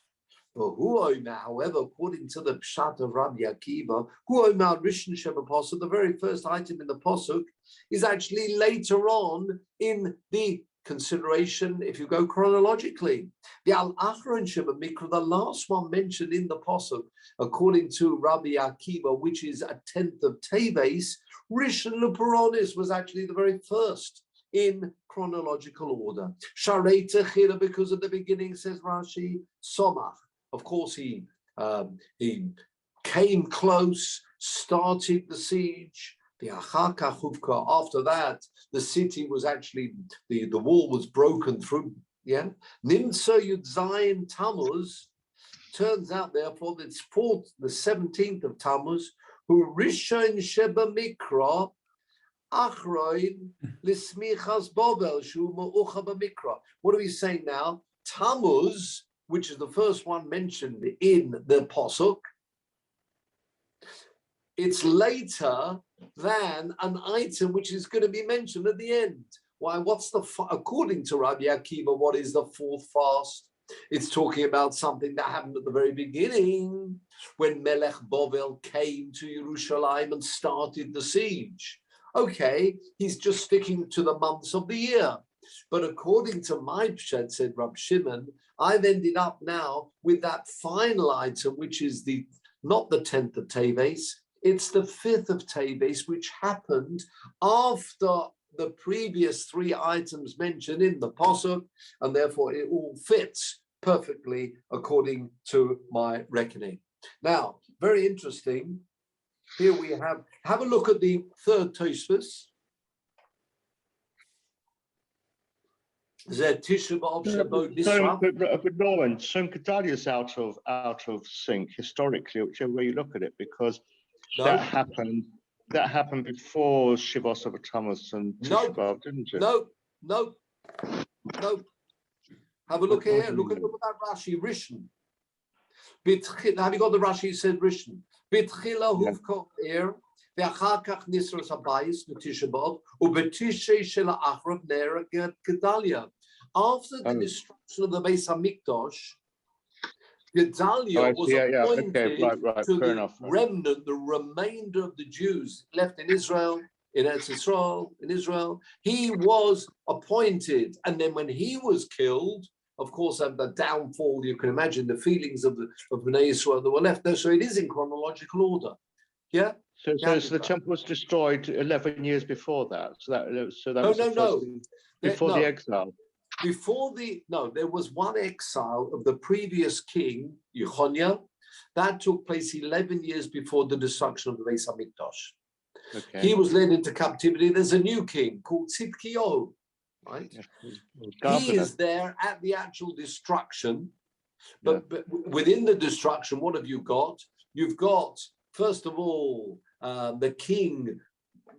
However, according to the Pshat of Rabbi Akiva, the very first item in the Posuk is actually later on in the consideration, if you go chronologically. The Al-Achron Sheba Mikra, the last one mentioned in the Posuk, according to Rabbi Akiva, which is a 10th of Teves, Rishon LePeronis was actually the very first in chronological order. Sharei Techila, because at the beginning, says Rashi, Somach. Of course, he came close, started the siege. After that, the city was actually, the wall was broken through. Yeah. Nimtza Yud Zayin Tammuz. Turns out, therefore, that it's the 17th of Tammuz, who Rishon Sheba Mikra, Achroin Lismichas Bovel, Shu Ma'ucha B'Mikra. What are we saying now? Tammuz, which is the first one mentioned in the Posuk, it's later than an item which is going to be mentioned at the end. Why? According to Rabbi Akiva, what is the fourth fast? It's talking about something that happened at the very beginning when Melech Bovel came to Yerushalayim and started the siege. Okay, he's just sticking to the months of the year. But according to my pshat, said Rab Shimon, I've ended up now with that final item, which is not the 10th of Teves, it's the 5th of Teves, which happened after the previous three items mentioned in the Pasuk, and therefore it all fits perfectly according to my reckoning. Now, very interesting. Here we have a look at the third Tosfos. But Norman, some Gedalia is out of sync historically, whichever way you look at it, because that happened before Shivos of Tammuz and Tisha B'Av, didn't it? No. Have a look here. Look at that Rashi, Rishon. Have you got the Rashi? Said Rishon. Bitchila huvko er ve'achar kach nisras habayis b'Tisha B'Av u'b'tishrei shel ha'achrav ner Gedalia. After the destruction of the Beis Hamikdash, Gedalia was appointed to the remnant, the remainder of the Jews left in Israel, in Israel. He was appointed, and then when he was killed, of course, at the downfall, you can imagine the feelings of Bnei Israel that were left there. So it is in chronological order. Yeah. So the temple was destroyed 11 years before that. Before the exile. There was one exile of the previous king, Yechonia, that took place 11 years before the destruction of the Beis Hamikdash. Okay. He was led into captivity. There's a new king called Tzidkiyahu, right? He is there at the actual destruction, but within the destruction, what have you got? You've got, first of all, the king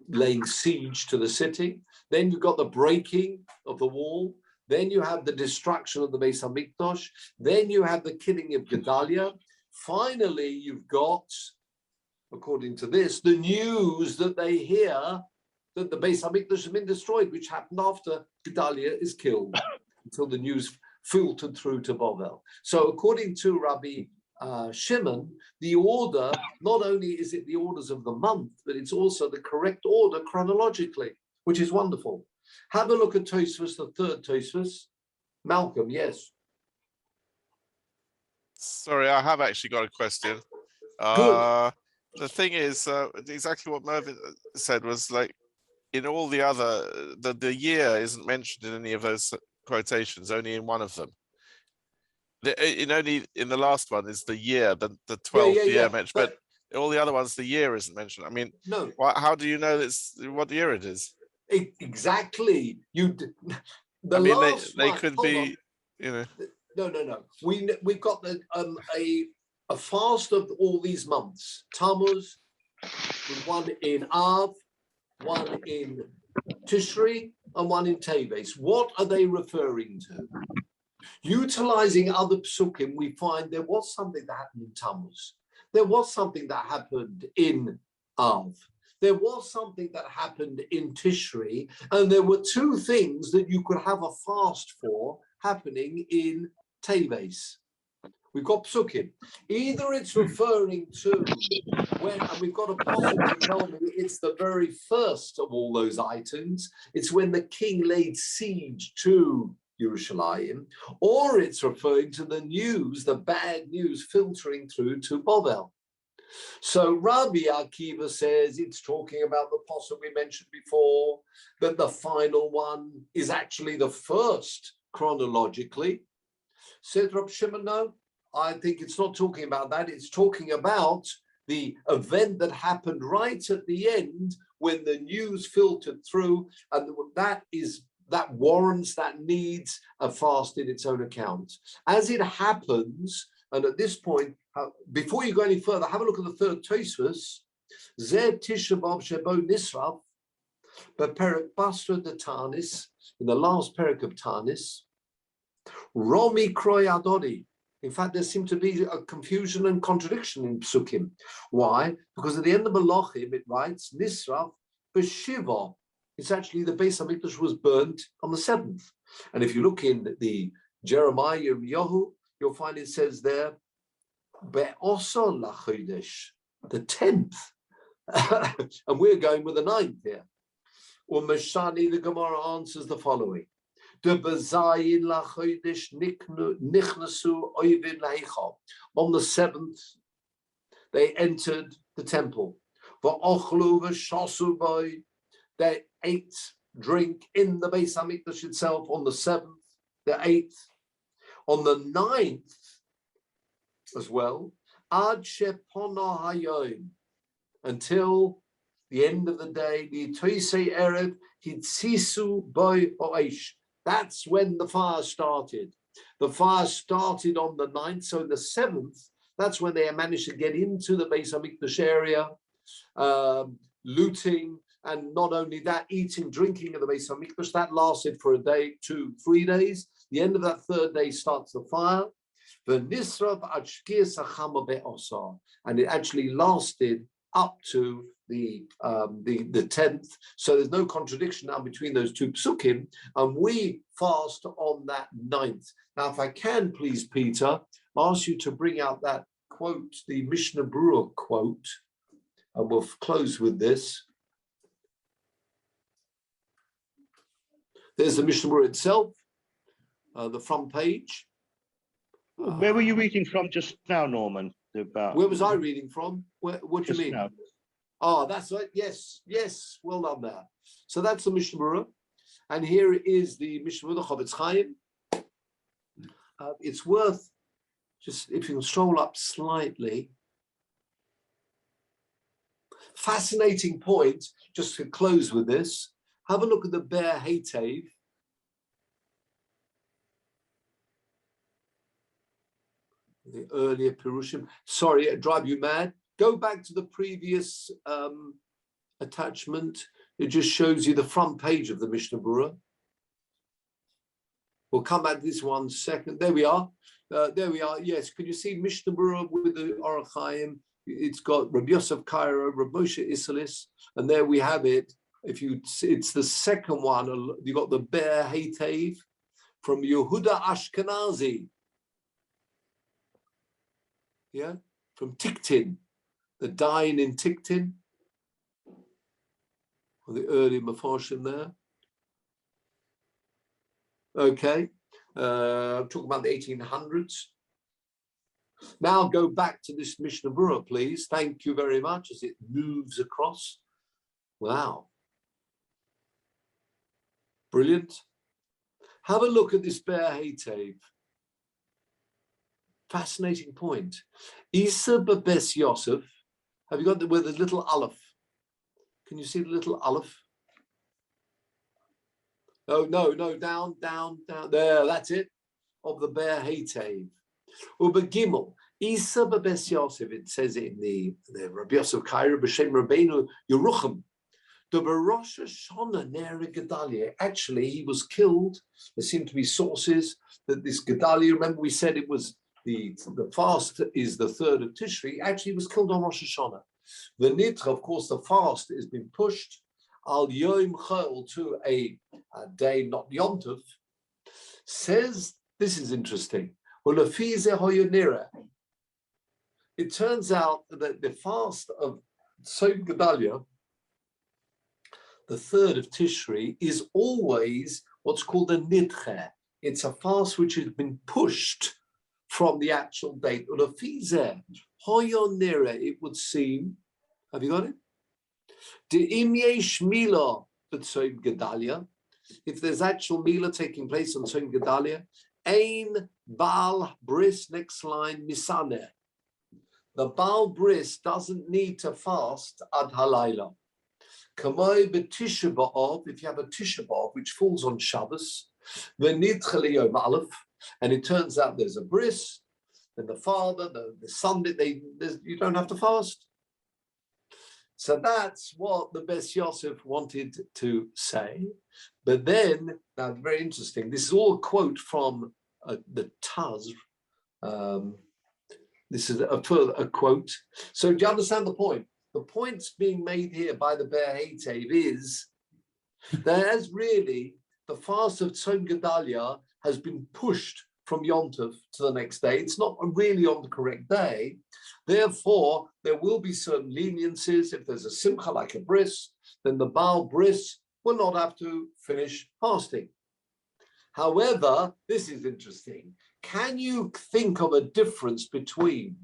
laying siege to the city. Then you've got the breaking of the wall. Then you have the destruction of the Beis Hamikdash. Then you have the killing of Gedalia. Finally, you've got, according to this, the news that they hear that the Beis Hamikdash has been destroyed, which happened after Gedalia is killed, until the news filtered through to Bovel. So according to Rabbi Shimon, the order, not only is it the orders of the month, but it's also the correct order chronologically, which is wonderful. Have a look at Tosfos, the third Tosfos. Malcolm, yes. Sorry, I have actually got a question. Good. The thing is, exactly what Mervyn said was like, in all the other, the year isn't mentioned in any of those quotations, only in one of them. In the last one is the year, the 12th year mentioned, but all the other ones, the year isn't mentioned. I mean, no. How do you know what year it is? Exactly. They could be, you know. No. We've got a fast of all these months. Tammuz, one in Av, one in Tishri, and one in Teves. What are they referring to? Utilizing other psukim, we find there was something that happened in Tammuz. There was something that happened in Av. There was something that happened in Tishri, and there were two things that you could have a fast for happening in Teves. We've got psukim. Either it's referring to when, and we've got a passage to tell me it's the very first of all those items. It's when the king laid siege to Yerushalayim, or it's referring to the news, the bad news filtering through to Bovel. So Rabbi Akiva says it's talking about the pasuk we mentioned before, that the final one is actually the first chronologically. Said Rabbi Shimon, no, I think it's not talking about that. It's talking about the event that happened right at the end when the news filtered through, and that warrants, that needs a fast in its own account. As it happens, and at this point, before you go any further, have a look at the third Tosfos. Zeh Tisha B'Av Shebo Nisraf, Beperek Basra de Tanis, in the last perek of Tanis, Romi Kroy Adoni. In fact, there seemed to be a confusion and contradiction in Psukim. Why? Because at the end of Malachim, it writes, Nisraf B'Shiva. It's actually the Beis HaMikdash was burnt on the 7th. And if you look in the Jeremiah Yehu, you'll find it says there, Be'osol LaChodesh, the 10th. And we're going with the 9th here. Or Meshani, the Gemara answers the following. On the 7th, they entered the temple. They ate, drink in the Beis HaMikdash itself on the 7th, the 8th. On the 9th as well, Ad Shepona Hayom, until the end of the day, the Toisei Erev Hitzisu Boy Oish. That's when the fire started. The fire started on the 9th, so the 7th, that's when they managed to get into the Beis HaMikdash area, looting, and not only that, eating, drinking at the Beis HaMikdash. That lasted for a day, 2, 3 days. The end of that third day starts the fire. And it actually lasted up to the 10th. So there's no contradiction now between those two psukim, and we fast on that 9th. Now, if I can, please, Peter, ask you to bring out that quote, the Mishnah Berurah quote, and we'll close with this. There's the Mishnah Berurah itself, the front page. Where were you reading from just now, Norman? Where was I reading from? What do you mean? Now. Oh, that's right. Yes, well done there. So that's the Mishnah Berurah. And here is the Mishnah Berurah, Chofetz Chaim. It's worth, just if you can stroll up slightly. Fascinating point, just to close with this. Have a look at the Be'er Heitev. The earlier Perushim. Sorry, it drive you mad. Go back to the previous attachment. It just shows you the front page of the Mishnah Berurah. We'll come back to this 1 second. There we are. Yes, could you see Mishnah Berurah with the Orach Chaim? It's got Rabbi Yosef Cairo, Rabbi Moshe Isserles, and there we have it. It's the second one. You got the Be'er Heitev from Yehuda Ashkenazi. Yeah, from Tiktin, the Dain in Tiktin, or the early Mefarshim there. Okay, I'm talking about the 1800s. Now go back to this Mishnah Berurah, please. Thank you very much as it moves across. Wow. Brilliant. Have a look at this Be'er Heitev. Fascinating point. Isa Babes Yosef. Have you got the with the little aleph? Can you see the little aleph? Oh, no, down. There, that's it. Of the Be'er Heitev. Uber Gimel. Isa Babes Yosef. It says it in the Rabbi Yosef Cairo, B'Shem Rabbeinu Yerucham. The Rosh Hashanah Ner Gedalia. Actually, he was killed. There seem to be sources that this Gedalia, remember we said it was the fast is the 3rd of Tishri, actually was killed on Rosh Hashanah. The Nidra, of course, the fast has been pushed al Yom Chol to a day not Yom Tov. Says, this is interesting. It turns out that the fast of Tzom Gedalia, the 3rd of Tishri, is always what's called a Nidche. It's a fast which has been pushed from the actual date. Hoyonera, it would seem. Have you got it? The imyesh mila b'tzoim Gedalia. If there's actual mila taking place on Tzom Gedalia, ein Baal Bris, next line, Misaneh. The Baal Bris doesn't need to fast ad halayla. Kamoi b'Tisha B'Av, if you have a Tisha B'Av, which falls on Shabbos, v'nidchel yom aleph, and it turns out there's a bris, then the father, the son, you don't have to fast. So that's what the Bes Yosef wanted to say. But then, now very interesting, this is all a quote from the Taz. This is a quote. So do you understand the point? The points being made here by the Ber Heitev is that as really the fast of Tzom Gedalia has been pushed from Yom Tov to the next day. It's not really on the correct day. Therefore, there will be certain leniencies. If there's a simcha like a bris, then the Baal bris will not have to finish fasting. However, this is interesting. Can you think of a difference between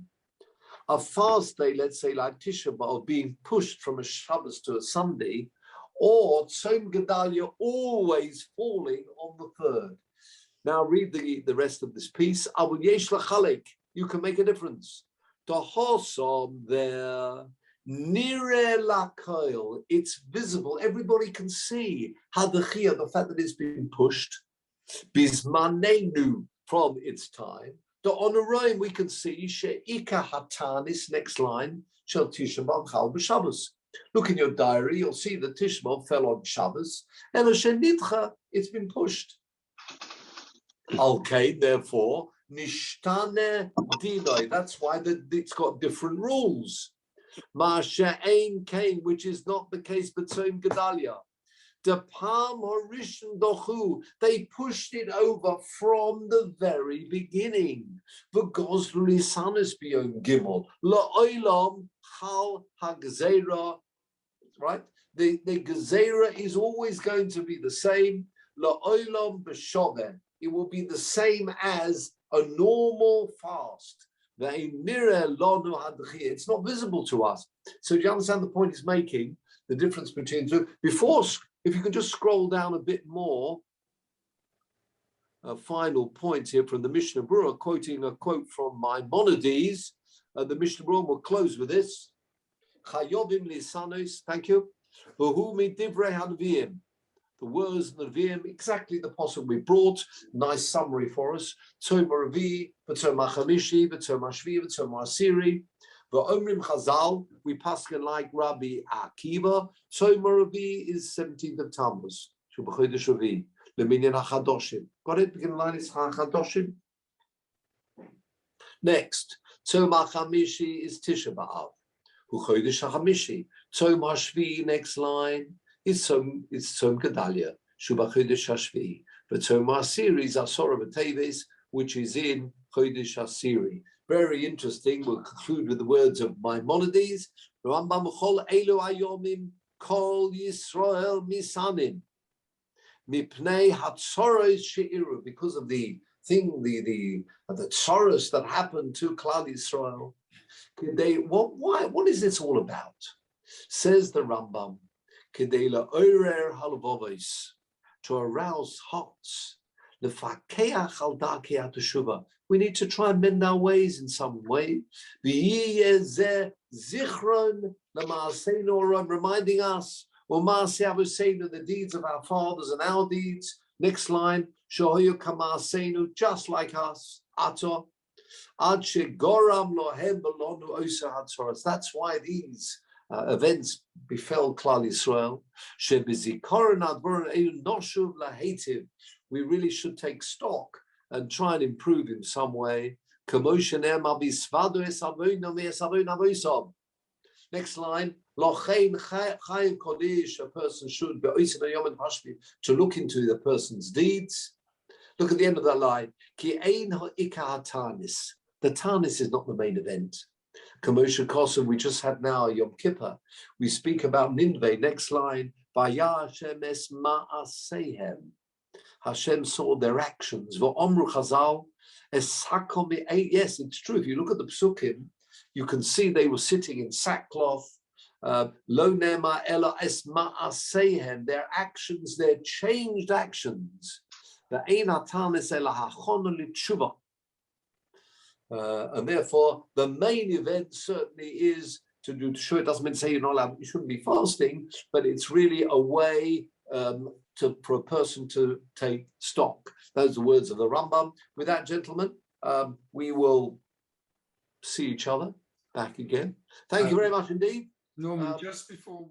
a fast day, let's say like Tisha B'Av, being pushed from a Shabbos to a Sunday, or Tzom Gedalia always falling on the third? Now read the rest of this piece. Abu Yesh Lachalek, you can make a difference. The Hosom there, Nire Lakoil, it's visible. Everybody can see Hadachia, the fact that it's been pushed. Bismanenu, from its time. The Honoraim, we can see She'ika Hatanis, next line, Shel Tisha B'Av Chal B'Shabbos. Look in your diary, you'll see that Tisha B'Av fell on Shabbos, and Shenitcha, it's been pushed. Okay, therefore, Nishtane Dinoi. That's why it's got different rules. Ma'ashe'ein Kain, which is not the case, but Tzom Gedalia. The Palm Horishan Dochu, they pushed it over from the very beginning. The Gosli Sanis Biyom Gimel. La'olam Chal HaGzera. Right? The Gezerah is always going to be the same. La'olam B'Shoveh. It will be the same as a normal fast. It's not visible to us. So do you understand the point he's making? The difference between the two. Before, if you can just scroll down a bit more, a final point here from the Mishnah Berurah, quoting a quote from Maimonides. The Mishnah Berurah will close with this. Chayovim lisanos, thank you. V'hu midivrei hanviim. The words of the Nevi'im, exactly the possible we brought. Nice summary for us. Tzom Revi, V'tzom HaChamishi, V'tzom HaShvi, V'tzom HaSiri. V'omrim Chazal, we paskin like Rabbi Akiva. Tzom Revi is 17th of Tammuz. Shubachodesh Revi. Leminyan HaChadoshim. Got it? Begin line is HaChadoshim. Next, Tzom HaChamishi is Tisha B'Av. Uchodesh HaChamishi. Tzom HaShvi, next line. It's Tzom Gedalia, Shuba Chodesh Hashvi. But Tzom HaSiri is Asora B'Teves, which is in Chodesh HaSiri. Very interesting. We'll conclude with the words of Maimonides. Rambam Chol Elu Ayomim Kol Yisrael Misanim Mipnei Hatzoros Sheiru, because of the tzoros that happened to Klal Yisrael. What is this all about? Says the Rambam. To arouse hearts. We need to try and mend our ways in some way. Reminding us the deeds of our fathers and our deeds. Next line, just like us. That's why these events befell Klal Yisrael. We really should take stock and try and improve in some way. Next line, a person should be to look into the person's deeds. Look at the end of that line. The Tanis is not the main event. Kamosha Kosom, we just had now Yom Kippur. We speak about Ninveh. Next line, Vaya Hashem es ma'asehem. Hashem saw their actions. V'omru Chazal es sakom. Yes, it's true. If you look at the psukim, You can see they were sitting in sackcloth. Lo nema ela es ma'aseihem, their actions, their changed actions. And therefore, the main event certainly is to do Shiur. It doesn't mean to say you're not allowed, you shouldn't be fasting, but it's really a way for a person to take stock. Those are the words of the Rambam. With that, gentlemen, we will see each other back again. Thank you very much indeed. Norman, just before